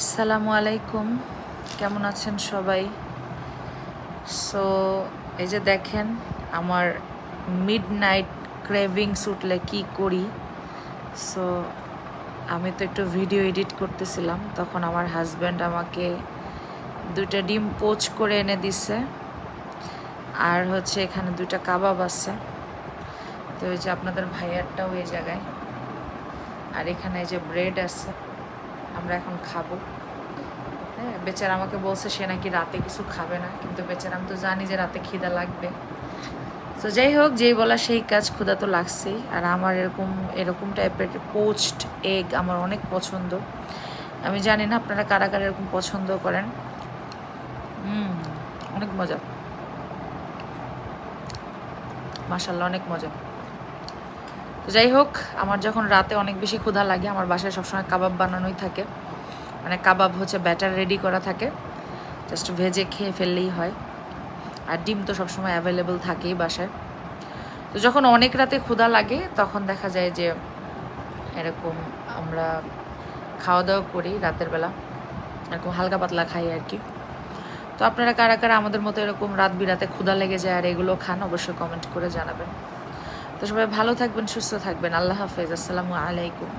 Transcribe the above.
আসসালামু আলাইকুম, কেমন আছেন সবাই? সো এই যে দেখেন আমার মিডনাইট ক্রেভিংস উঠলে কি করি। সো আমি তো একটু ভিডিও এডিট করতেছিলাম, তখন আমার হাজব্যান্ড আমাকে 2টা ডিম পোচ করে এনে দিছে, আর হচ্ছে এখানে 2টা কাবাব আছে। তো এই যে আপনাদের ভাইয়ারটাও এই জায়গায়, আর এখানে এই যে ব্রেড আছে, আমরা এখন খাবো। হ্যাঁ, বেচারা আমাকে বলছে সে নাকি রাতে কিছু খাবে না, কিন্তু বেচারা আমি তো জানি যে রাতে খিদা লাগবে। তো যাই হোক, যেই বলা সেই কাজ, ক্ষুধা তো লাগছেই। আর আমার এরকম এরকম টাইপের পোচড এগ আমার অনেক পছন্দ। আমি জানি না আপনারা কারা কারা এরকম পছন্দ করেন। অনেক মজা, মাশাল্লাহ অনেক মজা। তো যাই হোক, আমার যখন রাতে অনেক বেশি ক্ষুধা লাগে, আমার বাসায় সবসময় কাবাব বানানোই থাকে। মানে কাবাব হচ্ছে ব্যাটার রেডি করা থাকে, জাস্ট ভেজে খেয়ে ফেললেই হয়। আর ডিম তো সবসময় অ্যাভেলেবেল থাকেই বাসায়। তো যখন অনেক রাতে ক্ষুধা লাগে তখন দেখা যায় যে এরকম আমরা খাওয়া দাওয়া করি রাতের বেলা, এরকম হালকা পাতলা খাই আর কি। তো আপনারা কারা কারা আমাদের মতো এরকম রাত বিরাতে ক্ষুধা লেগে যায় আর এগুলো খান, অবশ্যই কমেন্ট করে জানাবেন। তো সবাই ভালো থাকবেন, সুস্থ থাকবেন। আল্লাহ হাফেজ, আসসালামু আলাইকুম।